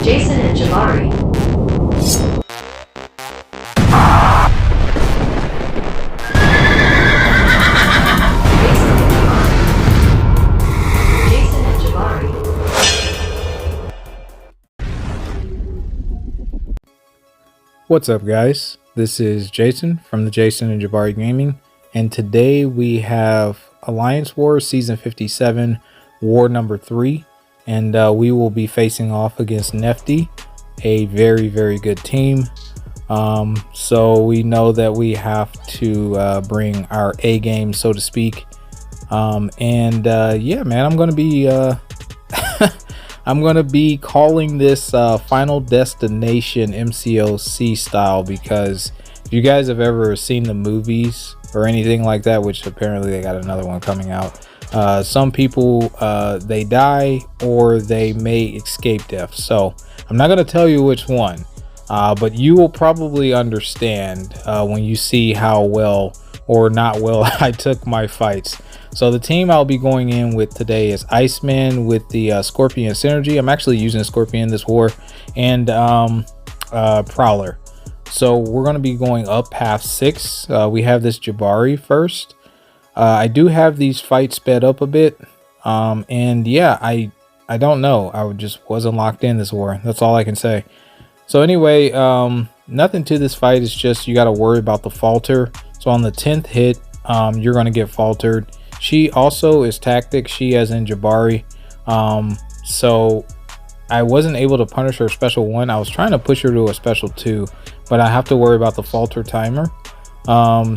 Jason and Jabari. Jason and Jabari. What's up, guys? This is Jason from the Jason and Jabari Gaming, and today we have Alliance War Season 57, War number 3, and we will be facing off against Nefty, a very, very good team. So we know that we have to bring our A game, so to speak. Yeah, man, I'm gonna be I'm gonna be calling this Final Destination MCOC style, because if you guys have ever seen the movies or anything like that, which apparently they got another one coming out, some people they die or they may escape death. So I'm not gonna tell you which one, but you will probably understand when you see how well or not well I took my fights. So the team I'll be going in with today is Iceman with the Scorpion synergy. I'm actually using Scorpion this war, and Prowler. So we're going to be going up half 6. We have this Jabari first. I do have these fights sped up a bit, and yeah, I don't know, I just wasn't locked in this war. That's all I can say. So anyway, nothing to this fight. It's just you got to worry about the falter. So on the 10th hit, you're going to get faltered. She also is tactic, she as in Jabari. So I wasn't able to punish her special 1. I was trying to push her to a special 2, but I have to worry about the falter timer.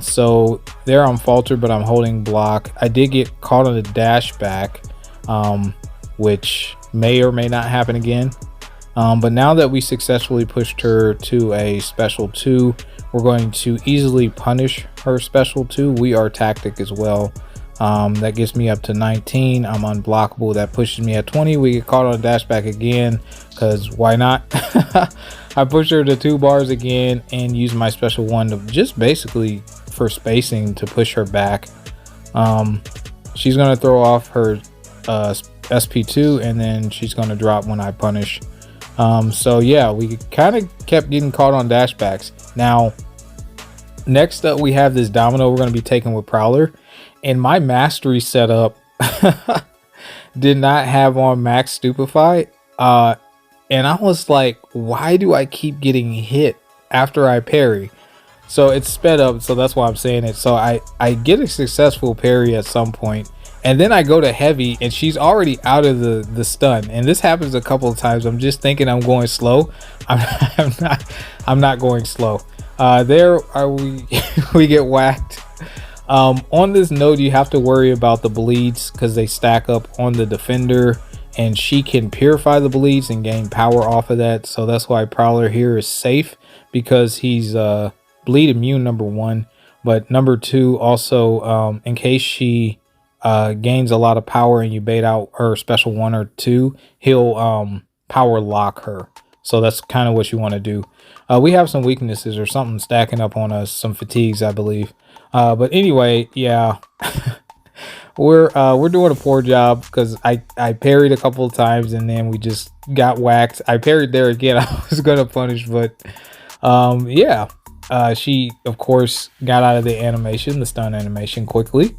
So there I'm faltered, but I'm holding block. I did get caught on a dash back, which may or may not happen again. But now that we successfully pushed her to a special 2, we're going to easily punish her special 2. We are tactic as well. That gets me up to 19. I'm unblockable. That pushes me at 20. We get caught on a dash back again, because why not? I push her to 2 bars again and use my special 1 to just basically for spacing to push her back. She's going to throw off her SP2, and then she's going to drop when I punish. So yeah, we kind of kept getting caught on dash backs. Now, next up we have this Domino we're going to be taking with Prowler. And my mastery setup did not have on max stupefy, and I was like, why do I keep getting hit after I parry? So it's sped up, so that's why I'm saying it. So I get a successful parry at some point, and then I go to heavy and she's already out of the stun. And this happens a couple of times. I'm just thinking I'm going slow. I'm not going slow. There are we get whacked. On this node, you have to worry about the bleeds because they stack up on the defender, and she can purify the bleeds and gain power off of that. So that's why Prowler here is safe, because he's bleed immune, number 1, but number 2 also, in case she gains a lot of power and you bait out her special 1 or 2, he'll power lock her. So that's kind of what you want to do. We have some weaknesses or something stacking up on us, some fatigues, I believe. But anyway, yeah, we're doing a poor job, because I parried a couple of times and then we just got whacked. I parried there again. I was gonna punish, but yeah, she of course got out of the animation, the stun animation, quickly.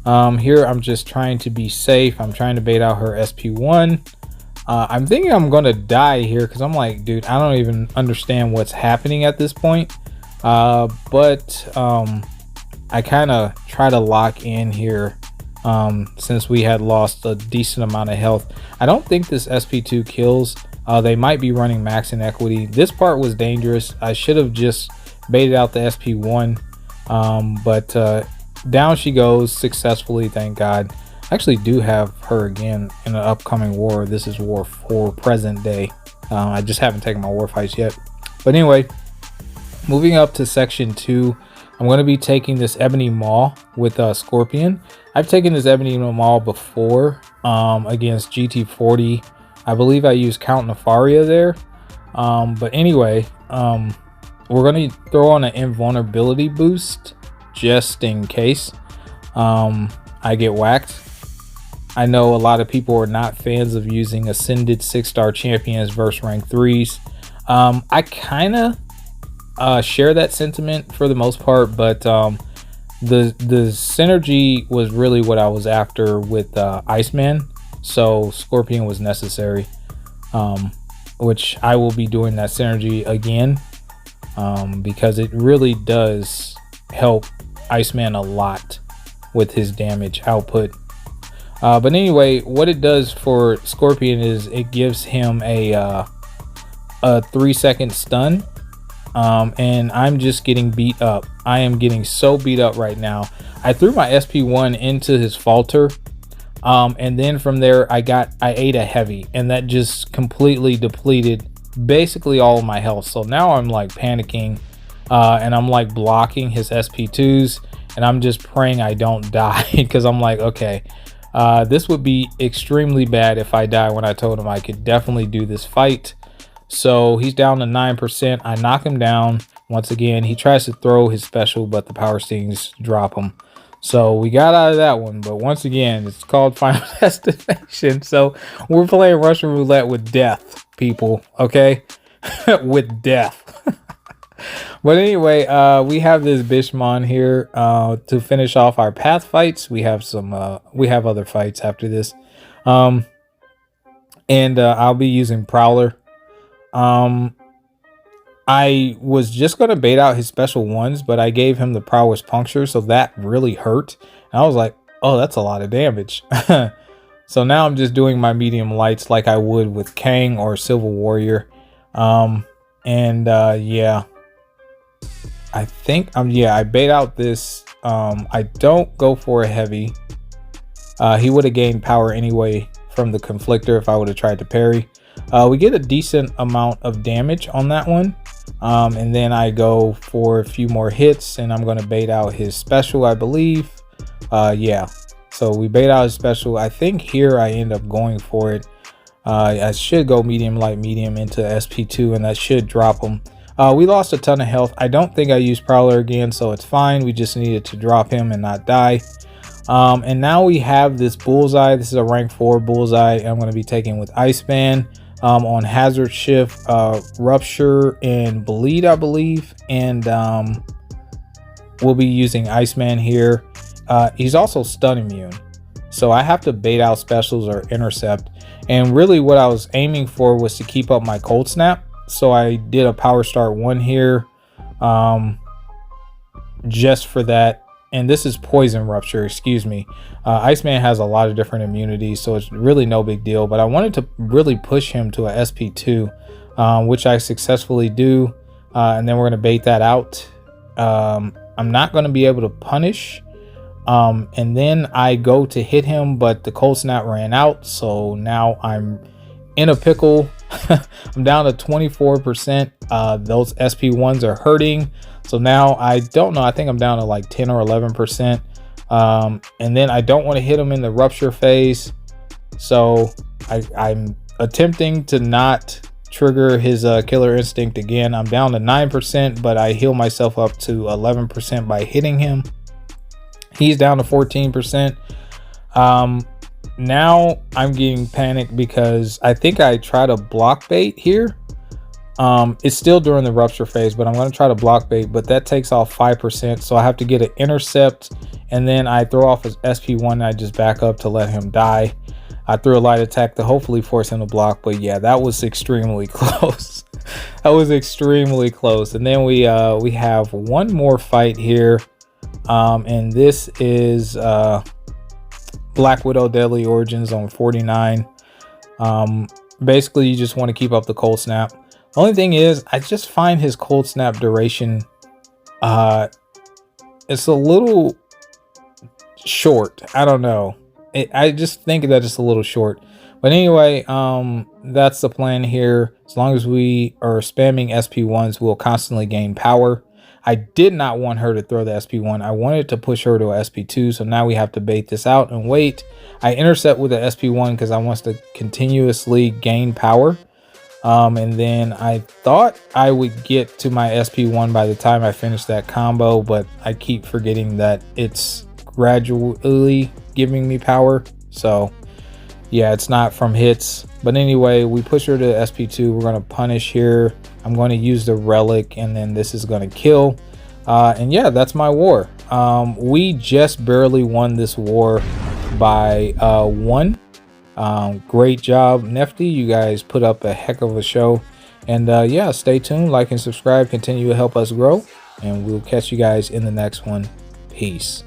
Here I'm just trying to be safe. I'm trying to bait out her SP1. I'm thinking I'm gonna die here, because I'm like, dude, I don't even understand what's happening at this point. But I kind of try to lock in here, since we had lost a decent amount of health. I don't think this SP2 kills. They might be running max inequity. This part was dangerous. I should have just baited out the SP1, but down she goes successfully, thank God. I actually do have her again in an upcoming war. This is war 4 present day. I just haven't taken my war fights yet. But anyway, moving up to section 2, I'm going to be taking this Ebony Maw with Scorpion. I've taken this Ebony Maw before against GT40. I believe I used Count Nefaria there. But anyway, we're going to throw on an invulnerability boost just in case I get whacked. I know a lot of people are not fans of using ascended 6-star champions versus rank 3s. I kind of share that sentiment for the most part, but the synergy was really what I was after with Iceman, so Scorpion was necessary, which I will be doing that synergy again, because it really does help Iceman a lot with his damage output. But anyway, what it does for Scorpion is it gives him a 3-second stun. And I'm just getting beat up. I am getting so beat up right now. I threw my SP1 into his falter, and then from there I ate a heavy, and that just completely depleted basically all of my health. So now I'm like panicking, and I'm like blocking his SP2s, and I'm just praying I don't die, because I'm like, okay, this would be extremely bad if I die when I told him I could definitely do this fight. So he's down to 9%. I knock him down once again. He tries to throw his special, but the power stings drop him. So we got out of that one. But once again, it's called Final Destination. So we're playing Russian roulette with death, people. Okay, with death. But anyway, we have this Bishmon here to finish off our path fights. We have other fights after this, and I'll be using Prowler. I was just going to bait out his special ones, but I gave him the prowess puncture, so that really hurt. And I was like, oh, that's a lot of damage. So now I'm just doing my medium lights like I would with Kang or Silver Warrior. Yeah, I think I bait out this. I don't go for a heavy. He would have gained power anyway from the conflictor if I would have tried to parry. We get a decent amount of damage on that one, and then I go for a few more hits, and I'm going to bait out his special, I believe. Yeah, so we bait out his special. I think here I end up going for it. I should go medium light medium into SP2, and that should drop him. We lost a ton of health. I don't think I used Prowler again, so it's fine. We just needed to drop him and not die. And now we have this Bullseye. This is a rank 4 Bullseye. I'm going to be taking with Iceman. On hazard shift, rupture and bleed, I believe, and we'll be using Iceman here. He's also stun immune, so I have to bait out specials or intercept, and really what I was aiming for was to keep up my cold snap, so I did a power start 1 here, just for that. And this is poison rupture, excuse me. Iceman has a lot of different immunities, so it's really no big deal. But I wanted to really push him to a SP2, which I successfully do. And then we're going to bait that out. I'm not going to be able to punish. And then I go to hit him, but the cold snap ran out. So now I'm in a pickle. I'm down to 24%. Those SP1s are hurting. So now I don't know. I think I'm down to like 10 or 11%. And then I don't want to hit him in the rupture phase. So I'm attempting to not trigger his killer instinct again. I'm down to 9%, but I heal myself up to 11% by hitting him. He's down to 14%. Now I'm getting panicked because I think I try to block bait here. It's still during the rupture phase, but I'm going to try to block bait, but that takes off 5%. So I have to get an intercept, and then I throw off his SP1 and I just back up to let him die. I threw a light attack to hopefully force him to block, but yeah, that was extremely close. That was extremely close. And then we have one more fight here, and this is Black Widow Deadly Origins on 49. Basically, you just want to keep up the cold snap. Only thing is, I just find his cold snap duration, it's a little short. I don't know. I just think that it's a little short. But anyway, that's the plan here. As long as we are spamming SP1s, we'll constantly gain power. I did not want her to throw the SP1. I wanted to push her to a SP2. So now we have to bait this out and wait. I intercept with the SP1 because I want to continuously gain power. And then I thought I would get to my SP1 by the time I finish that combo, but I keep forgetting that it's gradually giving me power. So Yeah, it's not from hits. But anyway, we push her to SP2. We're going to punish here. I'm going to use the relic, and then this is going to kill. And yeah, that's my war. We just barely won this war by 1. Great job, Nifty. You guys put up a heck of a show. And yeah, stay tuned, like and subscribe, continue to help us grow, and we'll catch you guys in the next one. Peace.